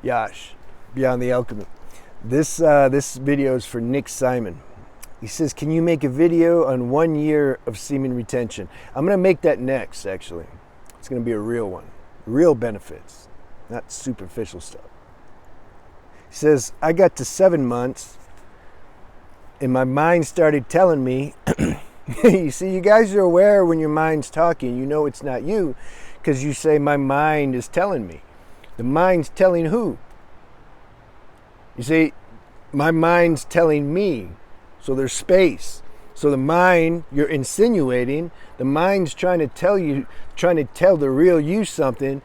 Yash, Beyond the Alchemy. This video is for Nick Simon. He says, can you make a video on 1 year of semen retention? I'm going to make that next, actually. It's going to be a real one. Real benefits, not superficial stuff. He says, I got to 7 months and my mind started telling me, you see, you guys are aware when your mind's talking, you know it's not you, because you say, my mind is telling me. The mind's telling who? You see, my mind's telling me. So there's space. So the mind, you're insinuating, the mind's trying to tell you, trying to tell the real you something,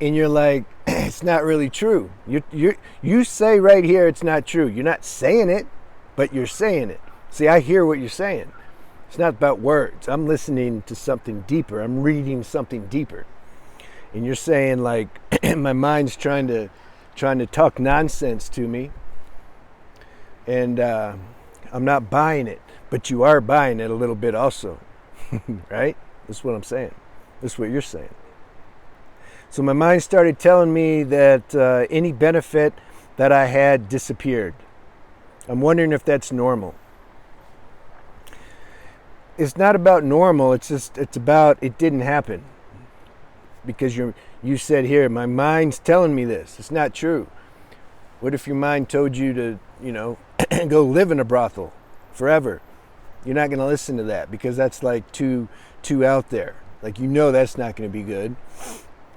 and you're like, it's not really true. You say right here it's not true. You're not saying it, but you're saying it. See, I hear what you're saying. It's not about words. I'm listening to something deeper. I'm reading something deeper. And you're saying like, my mind's trying to talk nonsense to me, and I'm not buying it, but you are buying it a little bit also, right? That's what I'm saying. That's what you're saying. So my mind started telling me that any benefit that I had disappeared. I'm wondering if that's normal. It's not about normal. It's about it didn't happen. Because you said here, my mind's telling me this. It's not true. What if your mind told you to, go live in a brothel forever? You're not going to listen to that because that's like too out there. Like, that's not going to be good.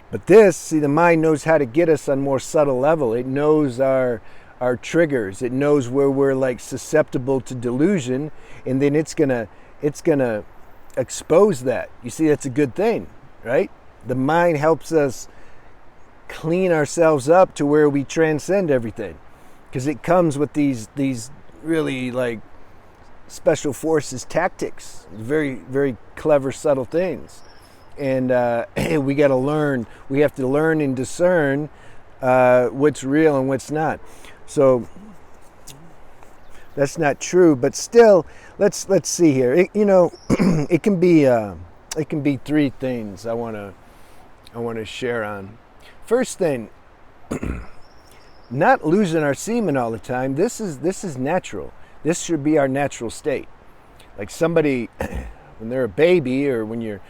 But the mind knows how to get us on more subtle level. It knows our triggers. It knows where we're like susceptible to delusion, and then it's gonna expose that. You see, that's a good thing, right? The mind helps us clean ourselves up to where we transcend everything, because it comes with these really like special forces tactics, very, very clever, subtle things. And we got to learn. We have to learn and discern what's real and what's not. So that's not true, but still, let's see here. It can be three things I want to share on. First thing, not losing our semen all the time. This is natural. This should be our natural state. Like somebody, when they're a baby, or when you're,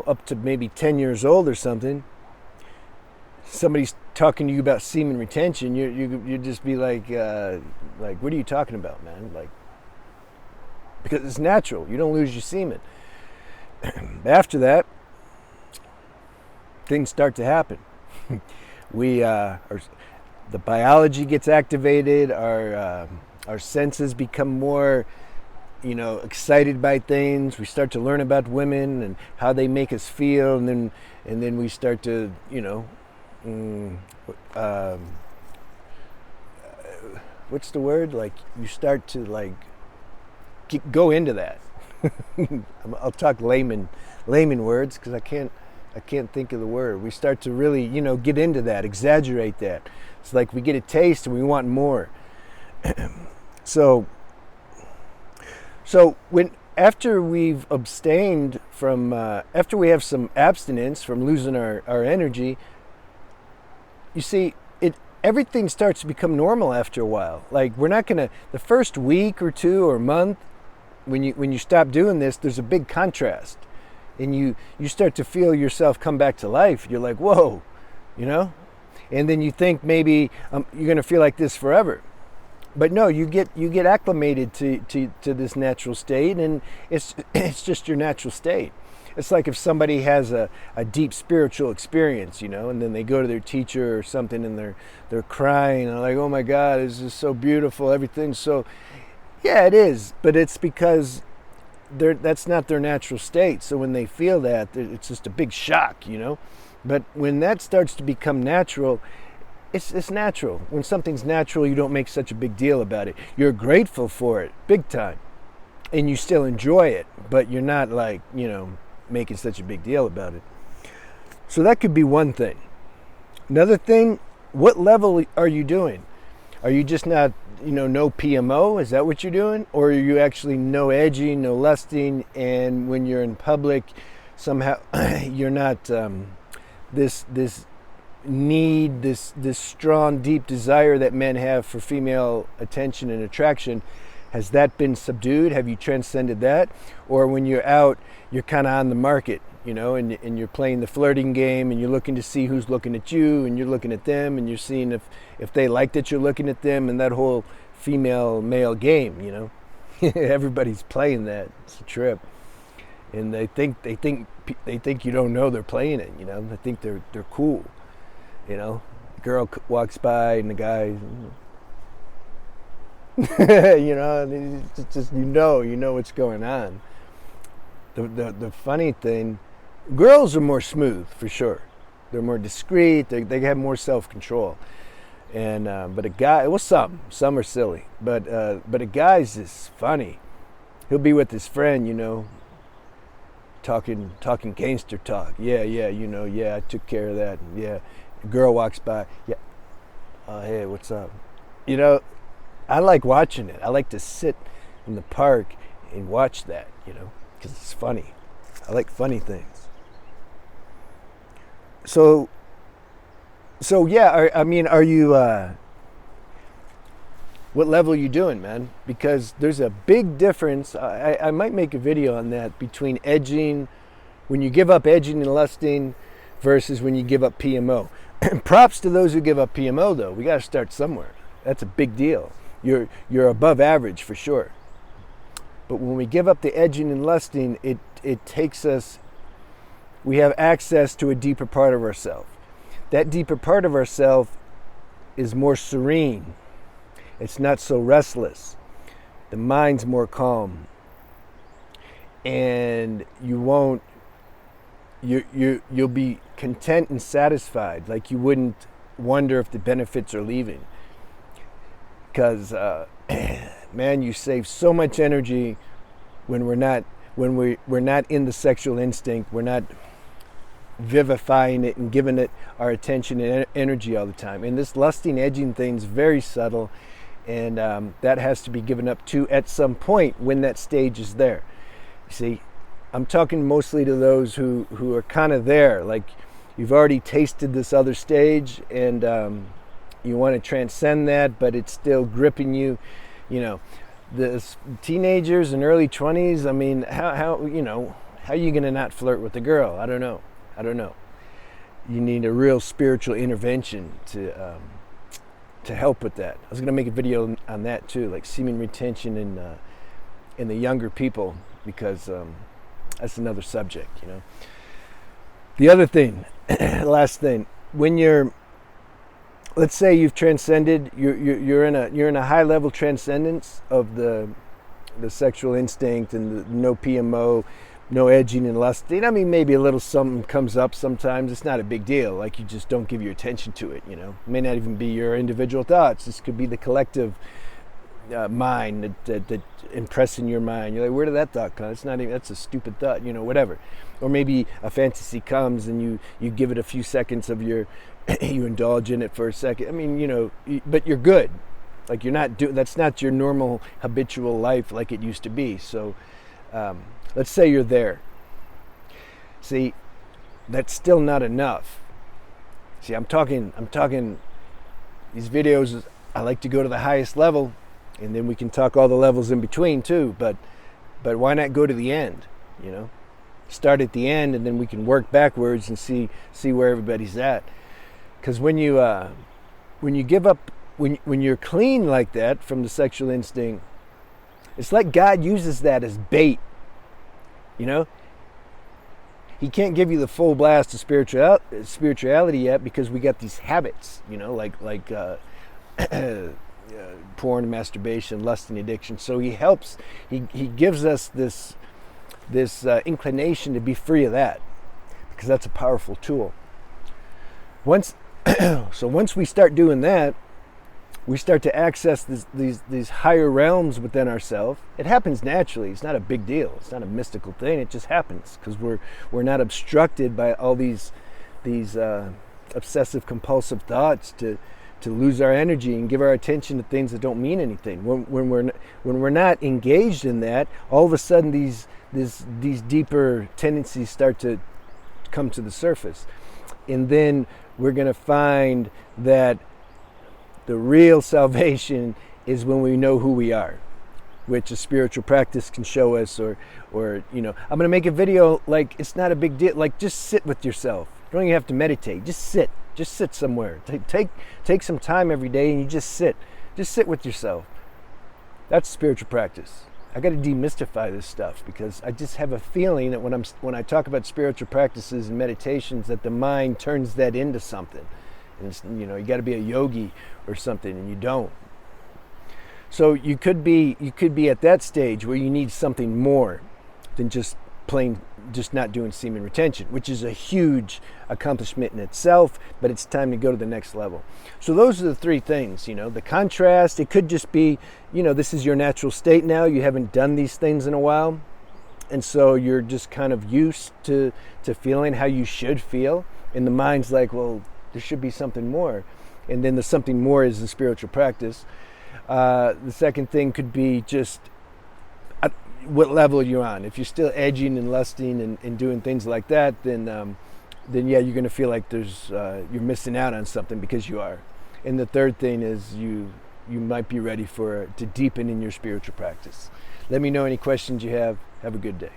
up to maybe 10 years old or something, somebody's talking to you about semen retention, you just be like, what are you talking about, man? Like, because it's natural. You don't lose your semen. After that, things start to happen. The biology gets activated. Our senses become more, excited by things. We start to learn about women and how they make us feel, and then we start to, what's the word? Like, you start to go into that. I'll talk layman words because I can't think of the word. We start to really, get into that, exaggerate that. It's like we get a taste and we want more. So when after we've abstained from, after we have some abstinence from losing our energy, you see, everything starts to become normal after a while. Like, we're not gonna, the first week or two or month, when you stop doing this, there's a big contrast, and you start to feel yourself come back to life. You're like, whoa, and then you think maybe you're gonna feel like this forever. But no, you get acclimated to this natural state, and it's just your natural state. It's like if somebody has a deep spiritual experience, and then they go to their teacher or something, and they're crying, and they're like, oh my God, this is so beautiful, everything's so, yeah, it is, but it's because that's not their natural state. So when they feel that, it's just a big shock, But when that starts to become natural, it's natural. When something's natural, you don't make such a big deal about it. You're grateful for it, big time. And you still enjoy it, but you're not like, making such a big deal about it. So that could be one thing. Another thing, what level are you doing? Are you just not, no PMO? Is that what you're doing? Or are you actually no edging, no lusting, and when you're in public, somehow you're not this need, this strong, deep desire that men have for female attention and attraction, has that been subdued? Have you transcended that? Or when you're out, you're kind of on the market, you know, and you're playing the flirting game, and you're looking to see who's looking at you, and you're looking at them, and you're seeing if they like that you're looking at them, and that whole female male game, you know. Everybody's playing that. It's a trip, and they think you don't know they're playing it, you know. They think they're cool, you know. The girl walks by and the guy, you know, it's just you know what's going on. The funny thing, girls are more smooth for sure. They're more discreet. They have more self-control. And but a guy, well, some are silly, but a guy's just funny. He'll be with his friend, you know, talking gangster talk. Yeah, you know, yeah, I took care of that. Yeah, a girl walks by. Yeah, hey, what's up? You know, I like watching it. I like to sit in the park and watch that, you know, because it's funny. I like funny things. So yeah, I mean, are you, what level are you doing, man? Because there's a big difference. I might make a video on that, between edging, when you give up edging and lusting, versus when you give up PMO. Props to those who give up PMO, though. We got to start somewhere. That's a big deal. You're above average for sure. But when we give up the edging and lusting, it takes us, we have access to a deeper part of ourselves. That deeper part of ourselves is more serene. It's not so restless. The mind's more calm. And you'll be content and satisfied, like you wouldn't wonder if the benefits are leaving. Because man, you save so much energy when we're not in the sexual instinct. We're not vivifying it and giving it our attention and energy all the time. And this lusting, edging thing is very subtle, and that has to be given up to at some point when that stage is there. You see, I'm talking mostly to those who are kind of there, like you've already tasted this other stage, and you want to transcend that, but it's still gripping you. You know, the teenagers and early 20s, I mean, how you know, how are you going to not flirt with a girl? I don't know. You need a real spiritual intervention to help with that. I was going to make a video on that too, like semen retention in the younger people, because that's another subject, you know. The other thing, last thing, when you're, let's say you've transcended, you're in a high level transcendence of the sexual instinct and the no PMO, no edging and lusting. I mean, maybe a little something comes up sometimes. It's not a big deal. Like, you just don't give your attention to it, you know. It may not even be your individual thoughts. This could be the collective mind that impressing your mind. You're like, where did that thought come? It's not even, that's a stupid thought, you know, whatever. Or maybe a fantasy comes and you give it a few seconds of your, you indulge in it for a second. I mean, you know, but you're good. Like, you're not that's not your normal habitual life like it used to be. So, let's say you're there. See, that's still not enough. See, I'm talking these videos, I like to go to the highest level, and then we can talk all the levels in between too, but why not go to the end, you know? Start at the end, and then we can work backwards and see where everybody's at. Because when you give up, when you're clean like that from the sexual instinct, it's like God uses that as bait. You know, He can't give you the full blast of spirituality yet, because we got these habits, you know, like porn, masturbation, lust, and addiction. So He helps. He gives us this inclination to be free of that, because that's a powerful tool. Once we start doing that, we start to access these higher realms within ourselves. It happens naturally. It's not a big deal. It's not a mystical thing. It just happens because we're not obstructed by all these obsessive compulsive thoughts to lose our energy and give our attention to things that don't mean anything. When we're not engaged in that, all of a sudden these deeper tendencies start to come to the surface, and then we're going to find that the real salvation is when we know who we are, which a spiritual practice can show us. Or I'm going to make a video like it's not a big deal. Like, just sit with yourself. You don't even have to meditate. Just sit somewhere. Take some time every day and you just sit with yourself. That's spiritual practice. I got to demystify this stuff, because I just have a feeling that when I talk about spiritual practices and meditations, that the mind turns that into something. And it's, you got to be a yogi or something, and you don't. So you could be at that stage where you need something more than just not doing semen retention, which is a huge accomplishment in itself, but it's time to go to the next level. So those are the three things, the contrast. It could just be, this is your natural state now. You haven't done these things in a while. And so you're just kind of used to feeling how you should feel. And the mind's like, well, there should be something more. And then the something more is the spiritual practice. The second thing could be just what level you're on. If you're still edging and lusting and doing things like that, then yeah, you're going to feel like you're missing out on something, because you are. And the third thing is you might be ready to deepen in your spiritual practice. Let me know any questions you have. Have a good day.